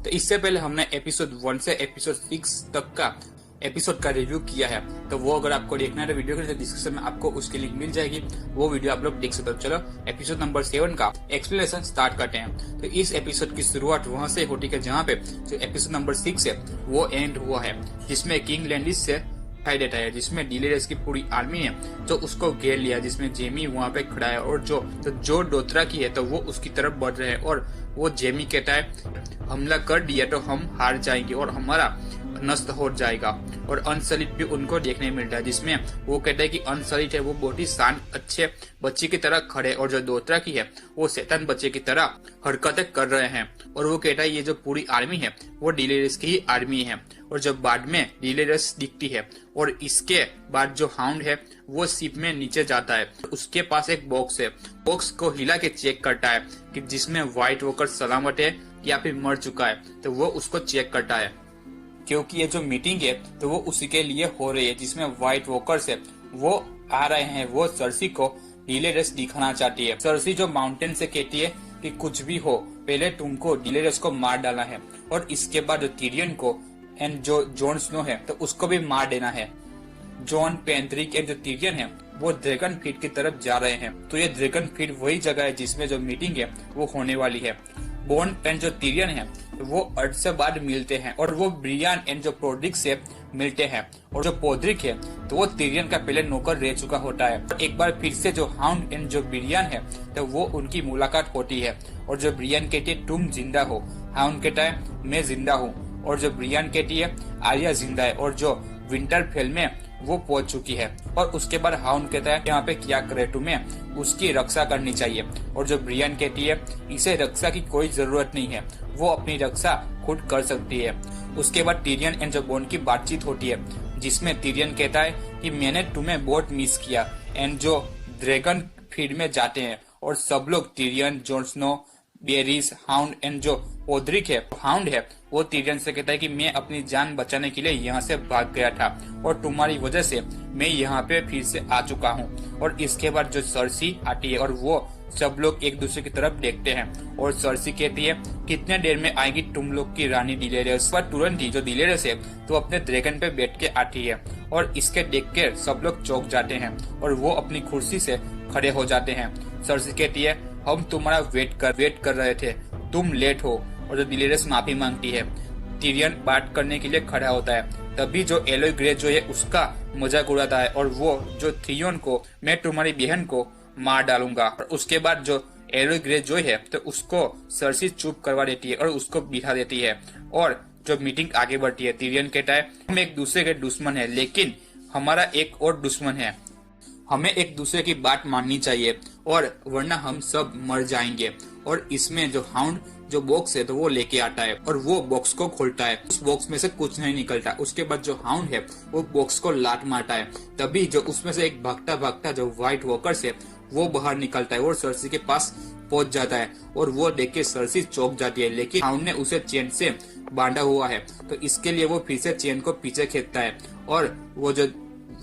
तो इससे पहले हमने एपिसोड 1 से एपिसोड 6 तक का एपिसोड का रिव्यू किया है, तो वो अगर आपको देखना है तो वीडियो के डिस्क्रिप्शन में आपको उसकी लिंक मिल जाएगी, वो वीडियो आप लोग देख सकते हो। चलो एपिसोड नंबर 7 का एक्सप्लेनेशन स्टार्ट करते हैं। तो इस एपिसोड की शुरुआत वहां से होती है जहाँ पे जो एपिसोड नंबर 6 है वो एंड हुआ है, जिसमें किंग लैंडिस से दिखाई देता है, जिसमें डिलेरियस की पूरी आर्मी है जो उसको घेर लिया, जिसमें जेमी वहां पे खड़ा है और जो डोथरा की है तो वो उसकी तरफ बढ़ रहे हैं और वो जेमी कहता है हमला कर दिया तो हम हार जाएंगे और हमारा नष्ट हो जाएगा। और अनसलिट भी उनको देखने मिलता है, जिसमें वो कहता है कि अनसलिट है वो बहुत ही शांत अच्छे बच्चे की तरह खड़े और जो डोथरा की है वो शैतान बच्चे की तरह हरकतें कर रहे हैं। और वो कहता है ये जो पूरी आर्मी है वो डिलेरियस की ही आर्मी है। और जब बाद में डिलेरियस दिखती है और इसके बाद जो हाउंड है वो शिप में नीचे जाता है, उसके पास एक बॉक्स है, बॉक्स को हिला के चेक करता है कि जिसमें व्हाइट वॉकर सलामत है या फिर मर चुका है, तो वो उसको चेक करता है क्योंकि ये जो मीटिंग है तो वो उसी के लिए हो रही है, जिसमें व्हाइट वॉकर्स है वो आ रहे हैं। वो सर्सी को डिलेरियस दिखाना चाहती है। सर्सी जो माउंटेन से कहती है कि कुछ भी हो पहले तुमको डिलेरियस को मार डालना है और इसके बाद टिरियन को एंड जो जॉन स्नो है तो उसको भी मार देना है। जॉन पेंथ्रिक एंड जो टिरियन है वो ड्रैगन फीट की तरफ जा रहे हैं। तो ये ड्रैगन फीट वही जगह है जिसमें जो मीटिंग है वो होने वाली है। बॉन एंड जो टिरियन है वो अर्थ से बाद मिलते हैं और वो ब्रियान एंड जो पोड्रिक से मिलते हैं। और जो पोड्रिक है तो वो टिरियन का पहले नौकर रह चुका होता है। एक बार फिर से जो हाउंड एंड जो ब्रियान है तो वो उनकी मुलाकात होती है और जो ब्रियान कहती है तुम जिंदा हो, हाउंड कहता है मैं जिंदा हूँ। और जो ब्रियान कहती है आर्या जिंदा है और जो विंटरफेल में वो पहुंच चुकी है। और उसके बाद हाउंड कहता है यहाँ पे क्या करे, तुम्हें उसकी रक्षा करनी चाहिए। और जो ब्रियान कहती है इसे रक्षा की कोई जरूरत नहीं है, वो अपनी रक्षा खुद कर सकती है। उसके बाद टिरियन एंड जो बॉन की बातचीत होती है, जिसमें टिरियन कहता है कि मैंने तुम्हें बहुत मिस किया। एंड जो ड्रैगन फीड में जाते हैं और सब लोग Tyrion, Jon Snow, berries, hound and जो पोड्रिक है, हाउंड है वो टिरियन से कहता है कि मैं अपनी जान बचाने के लिए यहाँ से भाग गया था और तुम्हारी वजह से मैं यहाँ पे फिर से आ चुका हूँ। और इसके बाद जो सर्सी आती है और वो सब लोग एक दूसरे की तरफ देखते हैं और सर्सी कहती है कितने देर में आएगी तुम लोग की रानी डिलेरियस। पर तुरंत ही जो डिलेरियस है तो अपने ड्रैगन पे बैठ के आती है और इसके देख के सब लोग चौंक जाते हैं और वो अपनी कुर्सी से खड़े हो जाते हैं। सर्सी कहती है हम तुम्हारा वेट कर रहे थे, तुम लेट हो। और जो डिलेरियस माफी मांगती है। टिरियन बात करने के लिए खड़ा होता है, तभी जो एलोय ग्रे जो है उसका मजाक उड़ाता है और वो जो थियोन को मैं तुम्हारी बहन को मार डालूंगा। और उसके बाद जो एलोय ग्रे जो है तो उसको सर्सी चुप करवा देती है और उसको बिठा देती है और जो मीटिंग आगे बढ़ती है। टिरियन कहता है हम एक दूसरे के दुश्मन है लेकिन हमारा एक और दुश्मन है, हमें एक दूसरे की बात माननी चाहिए और वरना हम सब मर जाएंगे। और इसमें जो हाउंड जो बॉक्स है तो वो लेके आता है और वो बॉक्स को खोलता है, उस बॉक्स में से कुछ नहीं निकलता। उसके बाद जो हाउंड है वो बॉक्स को लात मारता है, तभी जो उसमें से एक भागता जो व्हाइट वॉकर्स है वो बाहर निकलता है और सर्सी के पास पहुंच जाता है और वो देख के सर्सी चौंक जाती है। लेकिन हाउंड ने उसे चेन से बांधा हुआ है तो इसके लिए वो फिर से चेन को पीछे खींचता है और वो जो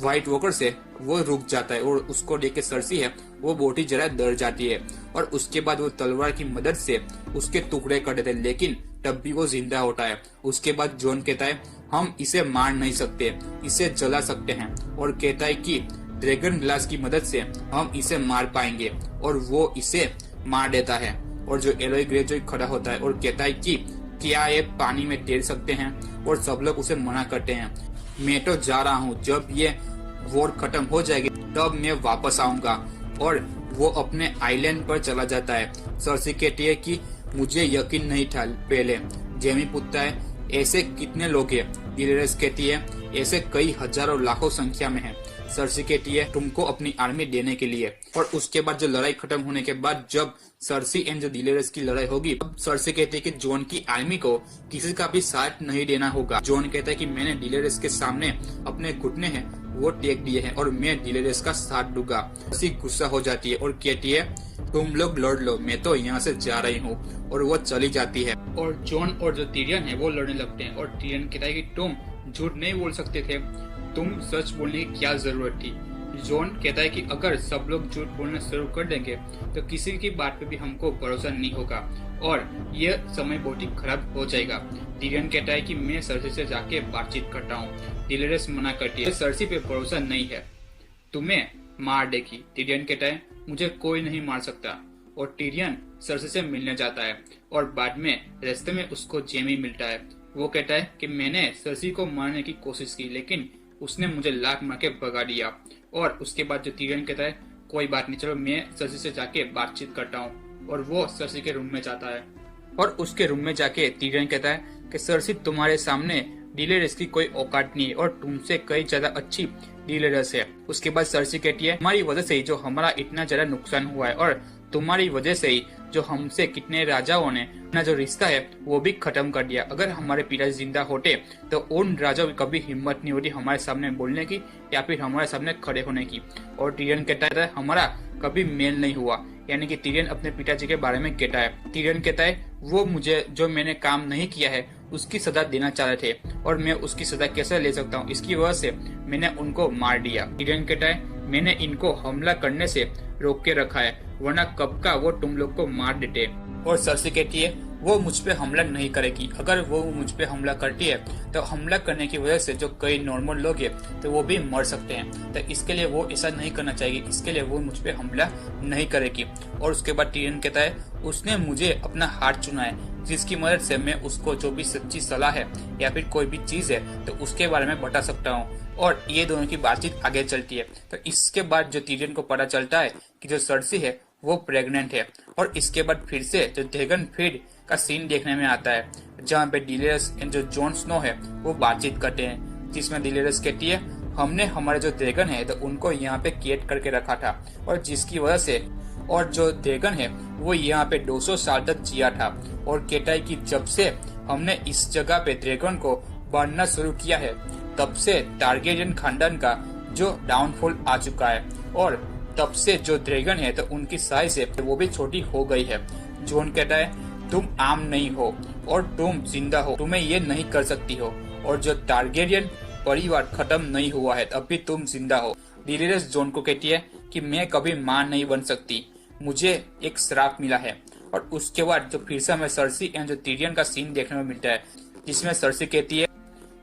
व्हाइट वॉकर से वो रुक जाता है और उसको देख के सर्सी है वो बहुत ही जरा डर जाती है और उसके बाद वो तलवार की मदद से उसके टुकड़े कर देते हैं, लेकिन तब भी वो जिंदा होता है। उसके बाद जॉन कहता है हम इसे मार नहीं सकते, इसे जला सकते हैं और कहता है कि ड्रैगन ग्लास की मदद से हम इसे मार पाएंगे और वो इसे मार देता है। और जो एलोय ग्रे जो खड़ा होता है और कहता है कि क्या ये पानी में तैर सकते हैं, और सब लोग उसे मना करते हैं। मैं तो जा रहा हूँ, जब ये वॉर खत्म हो जाएगी तब मैं वापस आऊंगा। और वो अपने आइलैंड पर चला जाता है। सर्सी कहती है कि मुझे यकीन नहीं था पहले। जेमी पूछता है ऐसे कितने लोग हैं? डिलेरियस कहती है ऐसे कई हजारों लाखों संख्या में है। सर्सी कहती है तुमको अपनी आर्मी देने के लिए। और उसके बाद जो लड़ाई खत्म होने के बाद जब सर्सी एंड जो डिलेरियस की लड़ाई होगी, तब सर्सी कहती है कि जॉन की आर्मी को किसी का भी साथ नहीं देना होगा। जॉन कहता है कि मैंने डिलेरियस के सामने अपने घुटने हैं वो टेक दिए हैं और मैं डिलेरियस का साथ दूंगा। सर्सी गुस्सा हो जाती है और कहती है तुम लोग लड़ लो, मैं तो यहाँ से जा रही हूँ। और वो चली जाती है और जॉन और जो टिरियन है वो लड़ने लगते हैं। और टिरियन कहता है कि तुम झूठ नहीं बोल सकते थे, तुम सच बोलने की क्या जरूरत थी। जॉन कहता है कि अगर सब लोग झूठ बोलना शुरू कर देंगे तो किसी की बात पे भी हमको भरोसा नहीं होगा और यह समय बहुत ही खराब हो जाएगा। टिरियन कहता है कि मैं सर्सी से जाके बातचीत करता हूँ। डिलेरियस मना करती है, सर्सी पे भरोसा नहीं है, तुम्हें मार देगी। टिरियन कहता है मुझे कोई नहीं मार सकता और टिरियन सर्सी से मिलने जाता है और बाद में रास्ते में उसको जेमी मिलता है। वो कहता है कि मैंने सर्सी को मारने की कोशिश की लेकिन उसने मुझे लात मार के भगा दिया। और उसके बाद जो टिरियन कहता है कोई बात नहीं, चलो मैं सर्सी से जाके बातचीत करता हूँ और वो सर्सी के रूम में जाता है और उसके रूम में जाके टिरियन कहता है कि सर्सी तुम्हारे सामने डिलेरियस की कोई औकात नहीं है और तुमसे कई ज्यादा अच्छी डिलेरियस है। उसके बाद सर्सी कहती है तुम्हारी वजह से ही जो हमारा इतना ज्यादा नुकसान हुआ है और तुम्हारी वजह से ही जो हमसे कितने राजाओं ने अपना जो रिश्ता है वो भी खत्म कर दिया। अगर हमारे पिताजी जिंदा होते तो उन राजाओं की कभी हिम्मत नहीं होती हमारे सामने बोलने की या फिर हमारे सामने खड़े होने की। और टिरियन कहता है हमारा कभी मेल नहीं हुआ, यानी कि टिरियन अपने पिताजी के बारे में कहता है। टिरियन कहता है वो मुझे जो मैंने काम नहीं किया है उसकी सजा देना चाह रहे थे और मैं उसकी सजा कैसे ले सकता हूँ, इसकी वजह से मैंने उनको मार दिया। टिरियन कहता है मैंने इनको हमला करने से रोक के रखा है वरना कब का वो तुम लोग को मार देते। और सर्सी कहती है वो मुझ पे हमला नहीं करेगी, अगर वो मुझ पे हमला करती है तो हमला करने की वजह से जो कई नॉर्मल लोग हैं तो वो भी मर सकते हैं, तो इसके लिए वो ऐसा नहीं करना चाहिए, इसके लिए वो मुझ पे हमला नहीं करेगी। और उसके बाद टिरियन कहता है उसने मुझे अपना हाथ चुना है जिसकी मदद से मैं उसको जो भी सच्ची सलाह है या फिर कोई भी चीज है तो उसके बारे में बता सकता हूँ। और ये दोनों की बातचीत आगे चलती है। तो इसके बाद जो टिरियन को पता चलता है कि जो सर्सी है वो प्रेग्नेंट है और इसके बाद फिर से जो ड्रैगन फीड का सीन देखने में आता है जहाँ पे डिलेरियस एंड जो जॉन स्नो है वो बातचीत करते हैं, जिसमें डिलेरियस कहती है हमने हमारे जो ड्रैगन है तो उनको यहाँ पे कैद करके रखा था और जिसकी वजह से और जो ड्रैगन है वो यहाँ पे 200 साल तक जिया था। और कहता है कि जब से हमने इस जगह पे ड्रैगन को बांधना शुरू किया है तब से टारगेरियन खानदान का जो डाउनफॉल आ चुका है और तब से जो ड्रैगन है तो उनकी साइज है वो भी छोटी हो गई है। जॉन कहता है तुम आम नहीं हो और तुम जिंदा हो, तुम्हें ये नहीं कर सकती हो और जो टारगेरियन परिवार खत्म नहीं हुआ है तब भी तुम जिंदा हो। डिलेरियस जॉन को कहती है कि मैं कभी मां नहीं बन सकती, मुझे एक श्राप मिला है। और उसके बाद जो फिर से हमें सर्सी एंड जो टिरियन का सीन देखने में मिलता है जिसमें सर्सी कहती है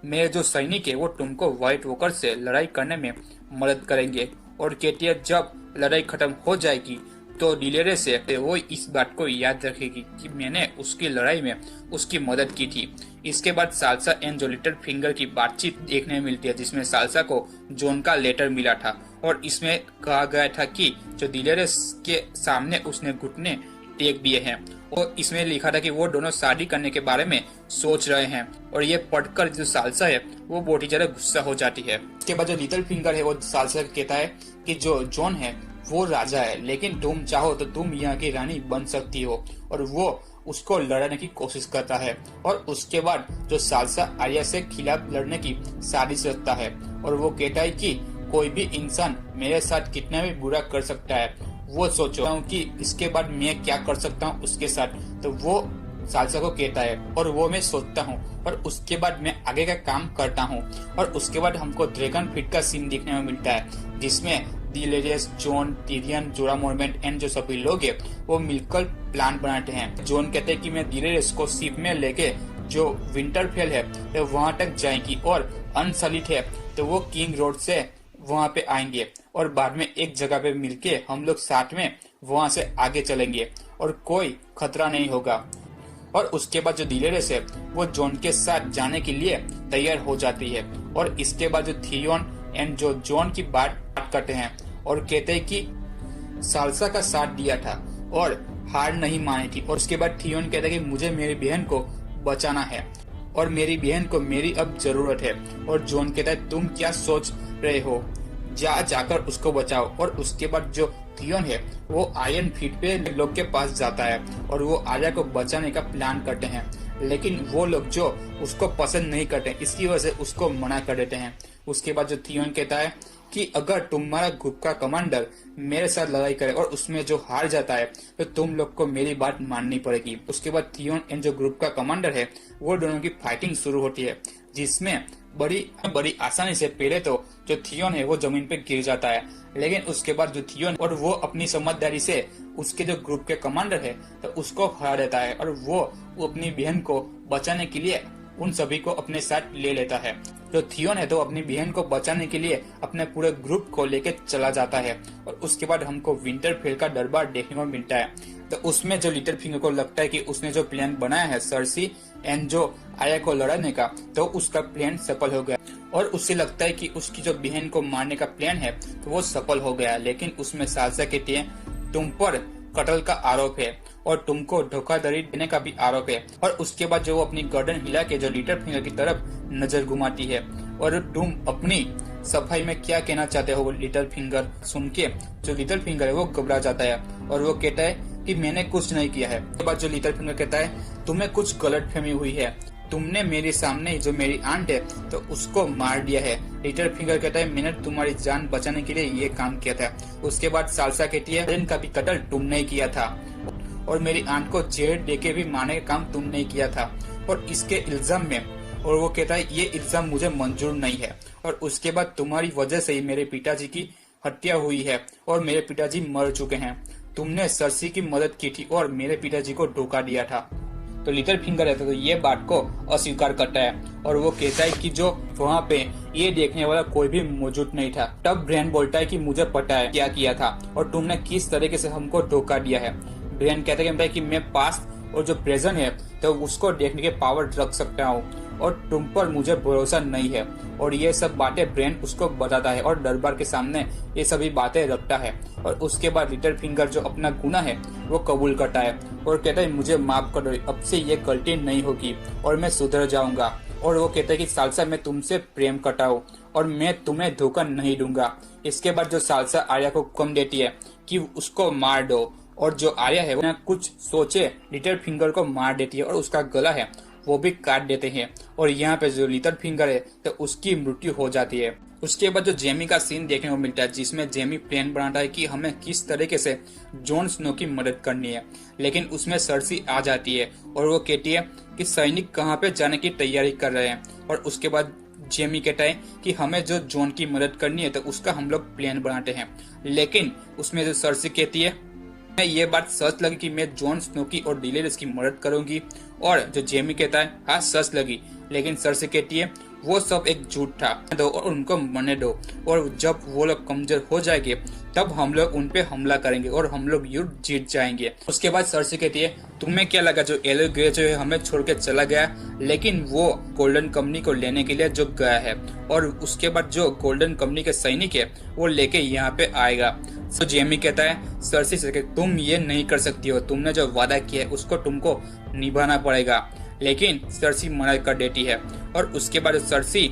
मेरे जो सैनिक है वो तुमको व्हाइट वॉकर से लड़ाई करने में मदद करेंगे और कहती है जब लड़ाई खत्म हो जाएगी तो डिलेरियस से वो इस बात को याद रखेगी कि मैंने उसकी लड़ाई में उसकी मदद की थी। इसके बाद साल्सा एंड जो लिटिल फिंगर की बातचीत देखने में मिलती है जिसमें साल्सा को जॉन का लेटर मिला था और इसमें कहा गया था कि जो डिलेरियस के सामने उसने घुटने टेक दिए हैं और इसमें लिखा था कि वो दोनों शादी करने के बारे में सोच रहे हैं। और ये पढ़कर जो साल्सा है वो बहुत ही ज्यादा गुस्सा हो जाती है। इसके बाद जो लिटिल फिंगर है वो साल्सा कहता है कि जो जॉन है वो राजा है लेकिन तुम चाहो तो तुम यहाँ की रानी बन सकती हो और वो उसको लड़ने की कोशिश करता है। और उसके बाद जो साल्सा आर्या से खिलाफ लड़ने की साजिश रखता है और वो कहता है कि कोई भी इंसान मेरे साथ कितना भी बुरा कर सकता है, वो सोचो कि इसके बाद मैं क्या कर सकता हूँ उसके साथ, तो वो साल्सा को कहता है और वो मैं सोचता हूँ और उसके बाद मैं आगे का काम करता हूँ। और उसके बाद हमको ड्रैगन फीड का सीन देखने में मिलता है जिसमें डिलेरियस, जॉन, टिरियन, जोरा मोरमेंट एंड जो सभी लोग है वो मिलकर प्लान बनाते हैं। जॉन कहते हैं कि मैं डिलेरियस को शिप में लेके जो विंटरफेल है तो वहाँ तक जाएंगी और अनसलिट है तो वो किंग रोड से वहाँ पे आएंगे और बाद में एक जगह पे मिलके हम लोग साथ में वहाँ से आगे चलेंगे और कोई खतरा नहीं होगा। और उसके बाद जो डिलेरियस है वो जॉन के साथ जाने के लिए तैयार हो जाती है और इसके बाद जो थियोन एंड जो जॉन की बात करते हैं और कहते हैं कि साल्सा का साथ दिया था और हार नहीं मानी थी। और उसके बाद थियोन कहता है कि मुझे मेरी बहन को बचाना है और मेरी बहन को मेरी अब जरूरत है। और जॉन कहता है तुम क्या सोच रहे हो, जाकर उसको बचाओ। और उसके बाद जो थियोन है वो आयरन फीट पे लोग के पास जाता है और वो आर्या को बचाने का प्लान करते हैं लेकिन वो लोग जो उसको पसंद नहीं करते इसकी वजह से उसको मना कर देते हैं। उसके बाद जो थियोन कहता है कि अगर तुम्हारा ग्रुप का कमांडर मेरे साथ लड़ाई करे और उसमें जो हार जाता है तो तुम लोग को मेरी बात माननी पड़ेगी। उसके बाद थियोन एंड जो ग्रुप का कमांडर है वो दोनों की फाइटिंग शुरू होती है जिसमें बड़ी आसानी से पहले तो जो थियोन है वो जमीन पे गिर जाता है। लेकिन उसके बाद जो थियोन और वो अपनी समझदारी से उसके जो ग्रुप के कमांडर है तो उसको हरा देता है और वो अपनी बहन को बचाने के लिए उन सभी को अपने साथ ले लेता है। जो थियोन है तो अपनी बहन को बचाने के लिए अपने पूरे ग्रुप को लेके चला जाता है और उसके बाद हमको विंटरफेल का दरबार देखने को मिलता है। तो उसमें जो लिटिल फिंगर को लगता है कि उसने जो प्लान बनाया है सर्सी एंड जो आर्या को लड़ाने का, तो उसका प्लान सफल हो गया और उससे लगता है कि उसकी जो बहन को मारने का प्लान है तो वो सफल हो गया। लेकिन उसमें सालसा कहती है तुम पर कत्ल का आरोप है और तुमको धोखाधड़ी देने का भी आरोप है। और उसके बाद जो वो अपनी गर्दन हिला के जो लिटिल फिंगर की तरफ नजर घुमाती है और तुम अपनी सफाई में क्या कहना चाहते हो। वो लिटिल फिंगर सुन के जो लिटिल फिंगर है वो घबरा जाता है और वो कहता है कि मैंने कुछ नहीं किया है। उसके बाद जो लिटिल फिंगर कहता है तुम्हें कुछ गलतफहमी हुई है, तुमने मेरे सामने जो मेरी आंट है तो उसको मार दिया है। लिटिल फिंगर कहता है मैंने तुम्हारी जान बचाने के लिए ये काम किया था। उसके बाद सालसा कहती है इनका भी कत्ल तुमने ही किया था और मेरी आंट को जेल देके भी मारने का काम तुमने ही किया था और इसके इल्जाम में, और वो कहता है ये इल्जाम मुझे मंजूर नहीं है और उसके बाद तुम्हारी वजह से ही मेरे पिताजी की हत्या हुई है और मेरे पिताजी मर चुके हैं। तुमने सर्सी की मदद की थी और मेरे पिताजी को धोखा दिया था। तो लिटिल फिंगर है तो ये बात को अस्वीकार करता है और वो कहता है कि जो वहाँ पे ये देखने वाला कोई भी मौजूद नहीं था। तब ब्रेन बोलता है कि मुझे पता है क्या किया था और तुमने किस तरीके से हमको धोखा दिया है। ब्रेन कहता है कि मैं पास्ट और जो प्रेजेंट है तो उसको देखने के पावर रख सकता हूँ और तुम पर मुझे भरोसा नहीं है। और ये सब बातें ब्रेन उसको बताता है और दरबार के सामने ये सभी बातें रखता है और उसके बाद लिटिल फिंगर जो अपना गुनाह है वो कबूल करता है और कहता है मुझे माफ कर दो, अब से ये गलती नहीं होगी और मैं सुधर जाऊंगा। और वो कहता है कि सालसा मैं तुमसे प्रेम करता हूँ और मैं तुम्हें धोखा नहीं दूंगा। इसके बाद जो सालसा आर्या को हुक्म देती है कि उसको मार दो और जो आर्या है वो कुछ सोचे लिटिल फिंगर को मार देती है और उसका गला है वो भी काट देते हैं और यहाँ पे जो लिटिल फिंगर है तो उसकी मृत्यु हो जाती है। उसके बाद जो जेमी का सीन देखने को मिलता है जिसमें जेमी प्लान बनाता है कि हमें किस तरीके से जॉन स्नो की मदद करनी है। लेकिन उसमें सर्सी आ जाती है और वो कहती है कि सैनिक कहाँ पे जाने की तैयारी कर रहे हैं और उसके बाद जेमी कहता है कि हमें जो जॉन की मदद करनी है तो उसका हम लोग प्लान बनाते हैं। लेकिन उसमें जो सर्सी कहती है मैं ये बात सच लगी कि मैं जॉन स्नो की और डेनेरिस की मदद करूंगी। और जो जेमी कहता है हाँ सच लगी। लेकिन सर्सी कहती है वो सब एक झूठ था दो और उनको मरने दो और जब वो लोग कमजोर हो जाएंगे तब हम लोग उन पे हमला करेंगे और हम लोग युद्ध जीत जाएंगे। उसके बाद सर्सी कहती है तुम्हें क्या लगा जो एलो ग्रे जो है हमें छोड़ के चला गया, लेकिन वो गोल्डन कंपनी को लेने के लिए जो गया है और उसके बाद जो गोल्डन कंपनी के सैनिक है वो लेके यहाँ पे आएगा। तो जेमी कहता है सर्सी से तुम ये नहीं कर सकती हो, तुमने जो वादा किया है उसको तुमको निभाना पड़ेगा। लेकिन सर्सी मना कर देती है और उसके बाद सर्सी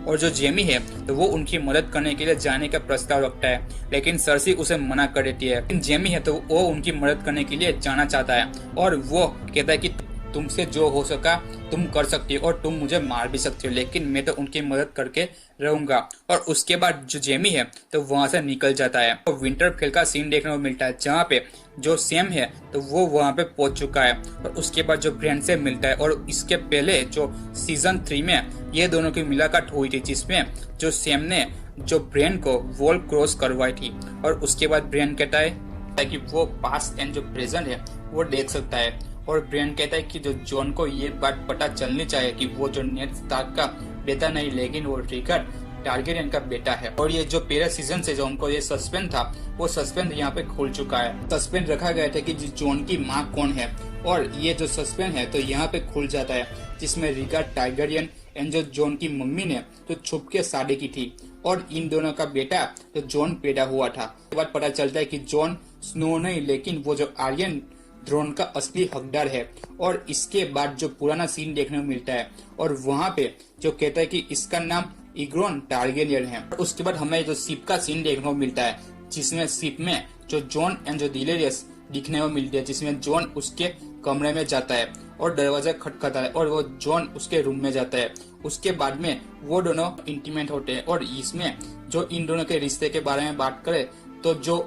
और जो जेमी है तो वो उनकी मदद करने के लिए जाने का प्रस्ताव रखता है। लेकिन सर्सी उसे मना कर देती है। लेकिन जेमी है तो वो उनकी मदद करने के लिए जाना चाहता है और वो कहता है कि तुमसे जो हो सका तुम कर सकती हो और तुम मुझे मार भी सकती हो, लेकिन मैं तो उनकी मदद करके रहूंगा। और उसके बाद जो जेमी है तो वहां से निकल जाता है। तो विंटरफेल का सीन देखने को मिलता है जहाँ पे जो सैम है तो वो वहां पे पहुंच चुका है और उसके बाद जो ब्रेन से मिलता है। और इसके पहले जो सीजन 3 में ये दोनों की मुलाकात हुई थी जिसमें जो सैम ने जो ब्रेन को वॉल क्रॉस करवाई थी। और उसके बाद ब्रेन कहता है कि वो पास्ट एंड जो प्रेजेंट है वो देख सकता है और ब्रेन कहता है कि जो जॉन को ये बात पता चलनी चाहिए कि वो जो नेड स्टार्क का बेटा नहीं लेकिन वो रिकर्ड टारगेरियन का बेटा है। और ये जो पहले सीजन से जो उनको ये सस्पेंस था वो सस्पेंस यहाँ पे खुल चुका है। सस्पेंस रखा गया था कि जॉन की माँ कौन है और ये जो सस्पेंस है तो यहाँ पे खुल जाता है जिसमें रिकर्ड टारगेरियन एंड जो जॉन की मम्मी ने तो छुप के शादी की थी और इन दोनों का बेटा तो जॉन पैदा हुआ था। उसके बाद पता चलता है कि जॉन स्नो नहीं लेकिन वो जो आर्यन थ्रोन का असली हकदार है। और इसके बाद जो पुराना सीन देखने को मिलता है और वहाँ पे जो कहता है कि इसका नाम इग्रोन टारगेरियन है। और उसके बाद हमें जो शिप का सीन देखने को मिलता है जिसमें शिप में जो जॉन एंड जो डेनेरिस दिखने को मिलती है जिसमें जॉन उसके कमरे में जाता है और दरवाजा खटखटाता है और वो जॉन उसके रूम में जाता है। उसके बाद में वो दोनों इंटीमेट होते हैं और इसमें जो इन दोनों के रिश्ते के बारे में बात करें तो जो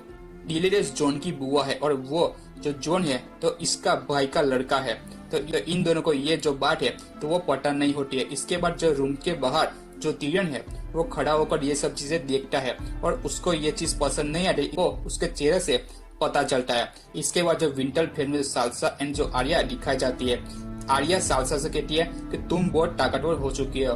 डेनेरिस जॉन की बुआ है और वो जो जॉन है तो इसका भाई का लड़का है। तो इन दोनों को ये जो बात है तो वो पता नहीं होती है। इसके बाद जो रूम के बाहर जो टीरियन है वो खड़ा होकर ये सब चीजें देखता है और उसको ये चीज पसंद नहीं आ रही, वो उसके चेहरे से पता चलता है। इसके बाद जो विंटर फेल में साल्सा एंड जो आर्या दिखाई जाती है, आर्या साल्सा से कहती है कि तुम बहुत ताकतवर हो चुकी हो,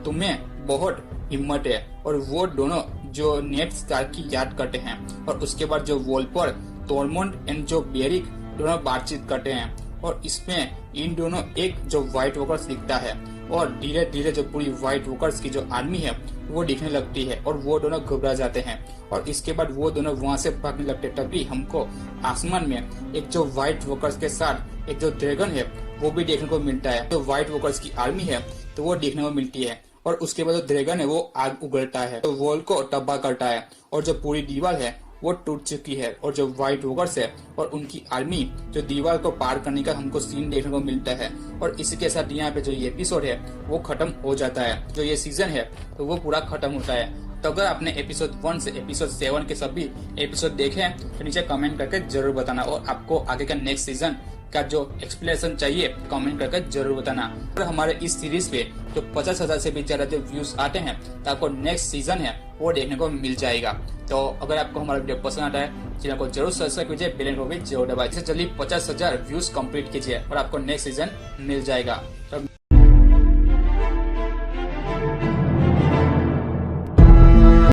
तुम्हें बहुत हिम्मत है। और वो दोनों जो नेड स्टार्क की याद करते हैं और उसके बाद जो वोल्पर, टॉरमोंड एंड जो बेरिक दोनों बातचीत करते हैं और इसमें इन दोनों एक जो व्हाइट वॉकर्स दिखता है और धीरे धीरे जो पूरी व्हाइट वॉकर्स की जो आर्मी है वो दिखने लगती है और वो दोनों घबरा जाते हैं और इसके बाद वो दोनों वहां से भागने लगते। तभी हमको आसमान में एक जो व्हाइट वॉकर्स के साथ एक जो ड्रैगन है वो भी देखने को मिलता है। जो व्हाइट वॉकर्स की आर्मी है तो वो देखने को मिलती है और उसके बाद जो ड्रैगन है वो आग उगलता है तो वॉल को तबाह करता है और जो पूरी दीवार है वो टूट चुकी है और जो व्हाइट वॉकर्स है और उनकी आर्मी जो दीवार को पार करने का हमको सीन देखने को मिलता है। और इसी के साथ यहाँ पे जो ये एपिसोड है वो खत्म हो जाता है। जो ये सीजन है तो वो पूरा खत्म होता है। तो अगर आपने एपिसोड 1 से एपिसोड 7 के सभी एपिसोड देखे हैं तो नीचे कमेंट करके जरूर बताना और आपको आगे का नेक्स्ट सीजन का जो एक्सप्लेनेशन चाहिए कमेंट करके जरूर बताना। और हमारे इस सीरीज पे जो 50,000 से भी ज्यादा जो व्यूज आते हैं तो आपको नेक्स्ट सीजन है वो देखने को मिल जाएगा। तो अगर आपको हमारा वीडियो पसंद आता है चैनल को जरूर सब्सक्राइब कीजिए, बेल आइकन को भी जरूर दबाइए। जल्दी 50,000 व्यूज कंप्लीट कीजिए और आपको नेक्स्ट सीजन मिल जाएगा। तो